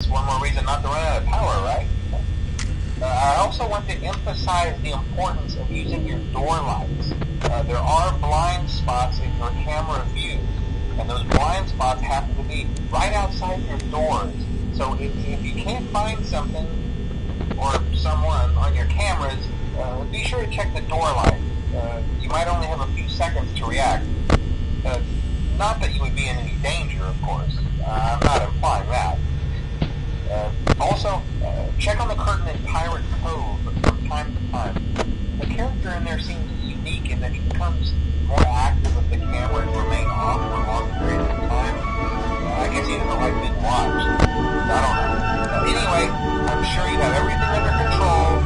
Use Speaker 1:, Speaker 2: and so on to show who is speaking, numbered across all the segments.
Speaker 1: It's one more reason not to run out of power, right? I also want to emphasize the importance of using your door lights. There are blind spots in your camera view, and those blind spots happen to be right outside your doors. So if you can't find something or someone on your cameras, be sure to check the door light. You might only have a few seconds to react. Not that you would be in any danger, of course. I'm not implying that. Also, check on the curtain in Pirate Cove from time to time. The character in there seems unique in that he becomes more active if the cameras remain off for long periods of time. I guess he doesn't like being watched. I don't know. Anyway, I'm sure you have everything under control.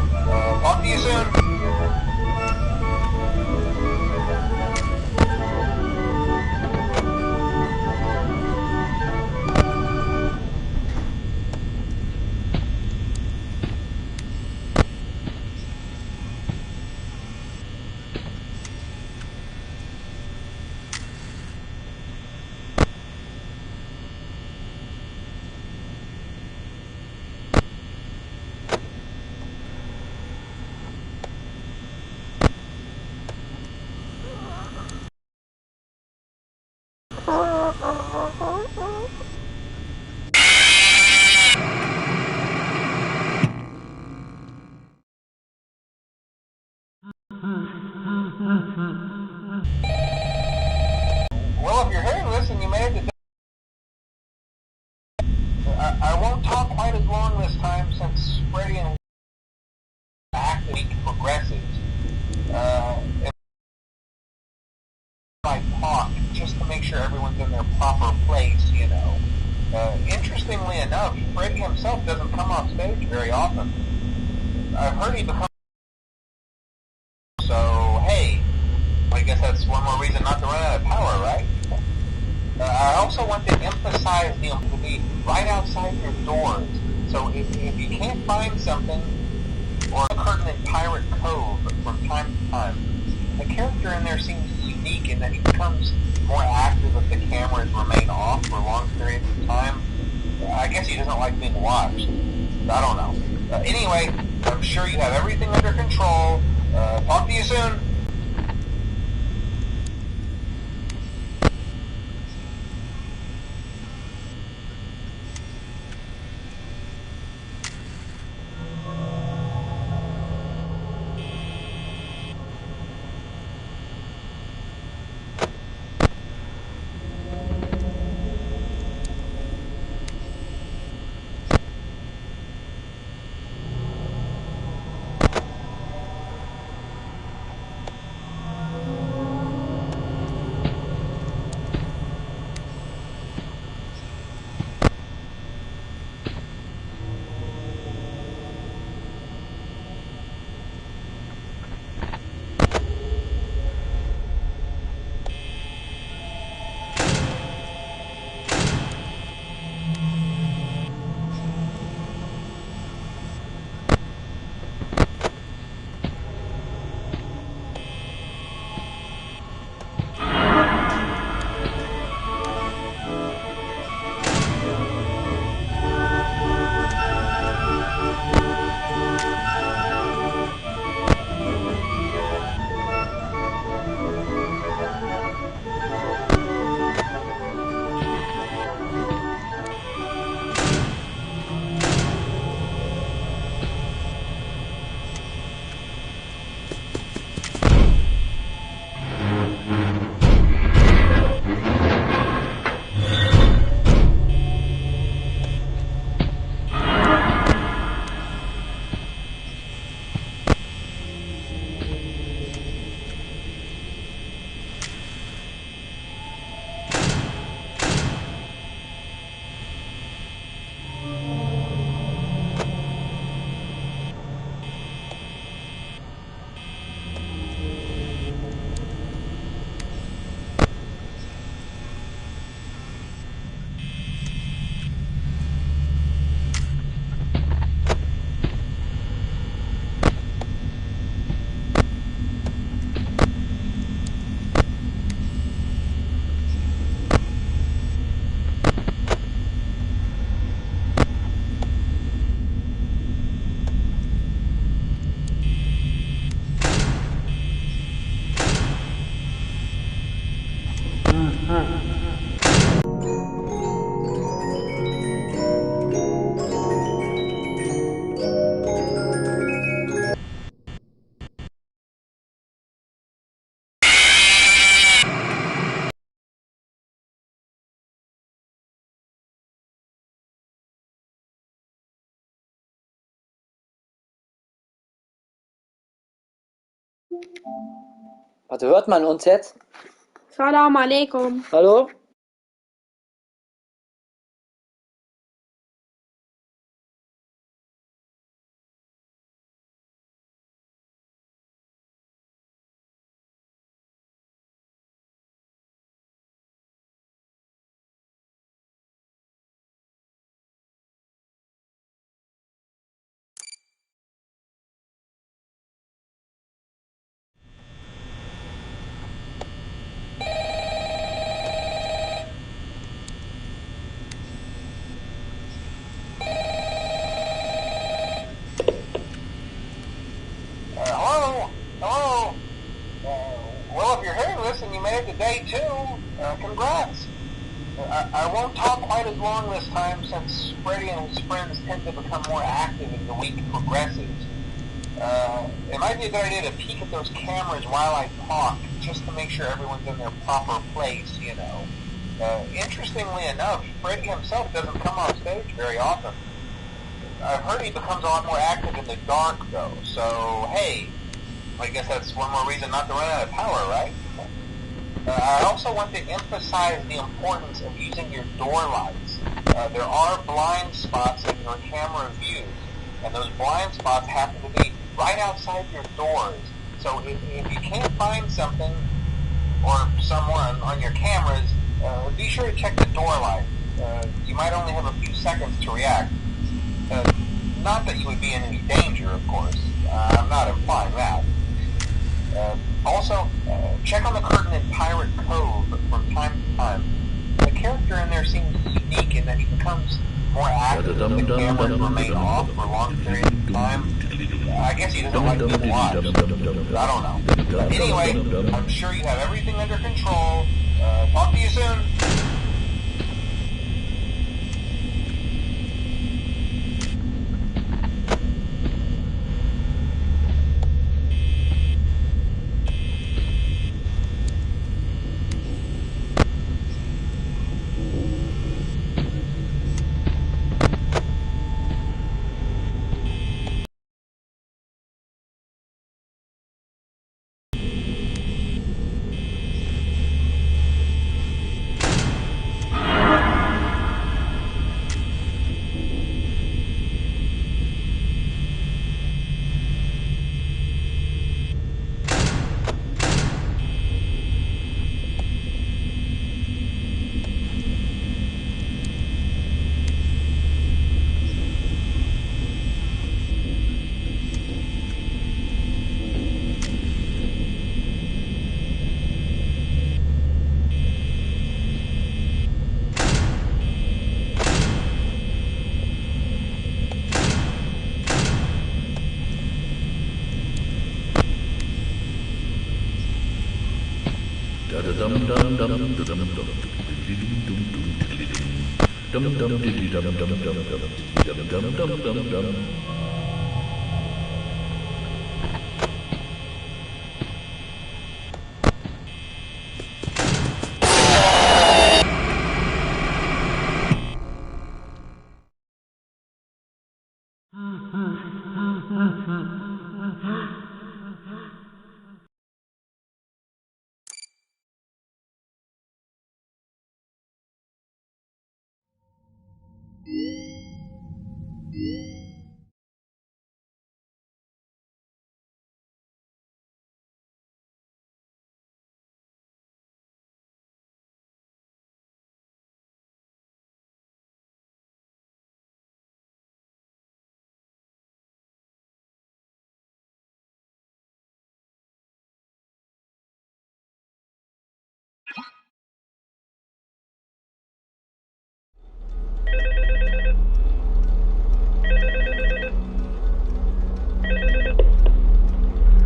Speaker 1: Talk to you soon. Well, if you're hearing this and you made it to I won't talk quite as long this time since Freddy and active week progresses. If I talk, just to make sure everyone's in their proper place, you know. Interestingly enough, Freddy himself doesn't come off stage very often. I've heard he becomes... So, hey, I guess that's one more reason not to run out of power, right? I also want to emphasize the to be right outside your doors. So if you can't find something, or a curtain in Pirate Cove from time to time, the character in there seems unique in that he becomes more active if the cameras remain off for long periods of time. I guess he doesn't like being watched. I don't know. Anyway, I'm sure you have everything under control. Talk to you soon.
Speaker 2: Warte, hört man uns jetzt?
Speaker 3: Salam alaikum.
Speaker 2: Hallo?
Speaker 1: Hello? Hello? Well, if you're hearing this and you made it to day 2, congrats. I won't talk quite as long this time since Freddie and his friends tend to become more active as the week progresses. It might be a good idea to peek at those cameras while I talk, just to make sure everyone's in their proper place, you know. Interestingly enough, Freddie himself doesn't come on stage very often. I've heard he becomes a lot more active in the dark, though, so hey, I guess that's one more reason not to run out of power, right? I also want to emphasize the importance of using your door lights. There are blind spots in your camera views, and those blind spots happen to be right outside your doors. So if you can't find something or someone on your cameras, be sure to check the door light. You might only have a few seconds to react. Not that you would be in any danger, of course. I'm not implying that. Also, check on the curtain in Pirate Cove from time to time. The character in there seems unique in that he becomes more active if the cameras remain off for long periods of time. I guess he doesn't like being watched. I don't know. Anyway, I'm sure you have everything under control. Talk to you soon.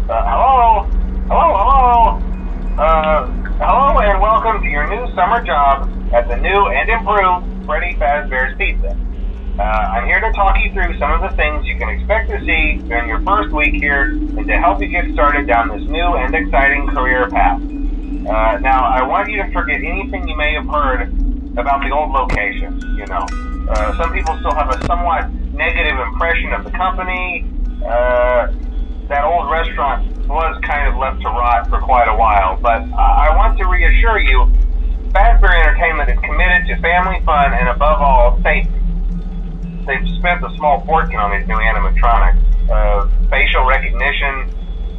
Speaker 1: Hello? Hello? Hello and welcome to your new summer job at the new and improved Freddy Fazbear's Pizza. I'm here to talk you through some of the things you can expect to see during your first week here and to help you get started down this new and exciting career path. Now, I want you to forget anything you may have heard about the old location, you know. Some people still have a somewhat negative impression of the company. That old restaurant was kind of left to rot for quite a while, but I want to reassure you, Fazbear Entertainment is committed to family fun and above all, safety. They've spent a small fortune on these new animatronics. Facial recognition,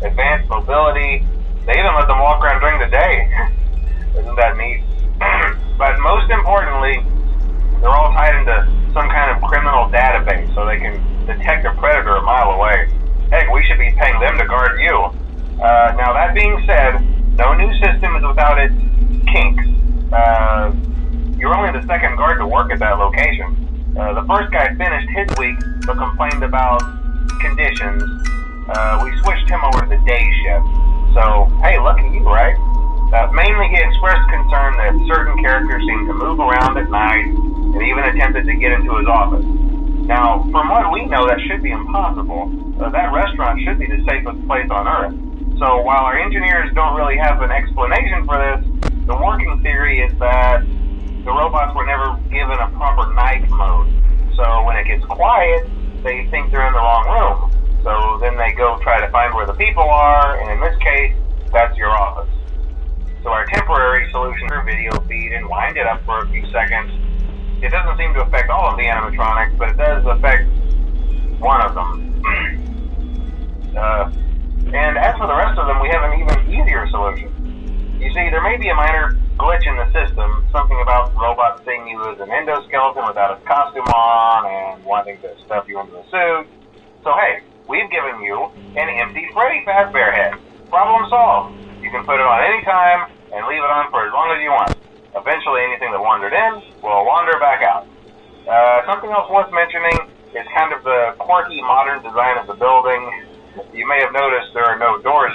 Speaker 1: advanced mobility, they even let them walk around during the day. Isn't that neat? But most importantly, they're all tied into some kind of criminal database so they can detect a predator a mile away. Heck, we should be paying them to guard you. Now that being said, no new system is without its kinks. You're only the second guard to work at that location. The first guy finished his week but complained about conditions. We switched him over to the day shift. So, hey, lucky you, right? Mainly he expressed concern that certain characters seemed to move around at night and even attempted to get into his office. Now, from what we know, that should be impossible. That restaurant should be the safest place on Earth. So while our engineers don't really have an explanation for this, the working theory is that the robots were never given a proper night mode. So when it gets quiet, they think they're in the wrong room. So then they go try to find where the people are, and in this case, that's your office. So our temporary solution for video feed and wind it up for a few seconds. It doesn't seem to affect all of the animatronics, but it does affect one of them. And as for the rest of them, we have an even easier solution. You see, there may be a minor glitch in the system, something about the robot seeing you as an endoskeleton without its costume on and wanting to stuff you into a suit. So hey, we've given you an empty Freddy Fazbear head. Problem solved. You can put it on any time and leave it on for as long as you want. Eventually anything that wandered in will wander back out. Something else worth mentioning is kind of the quirky modern design of the building. You may have noticed there are no doors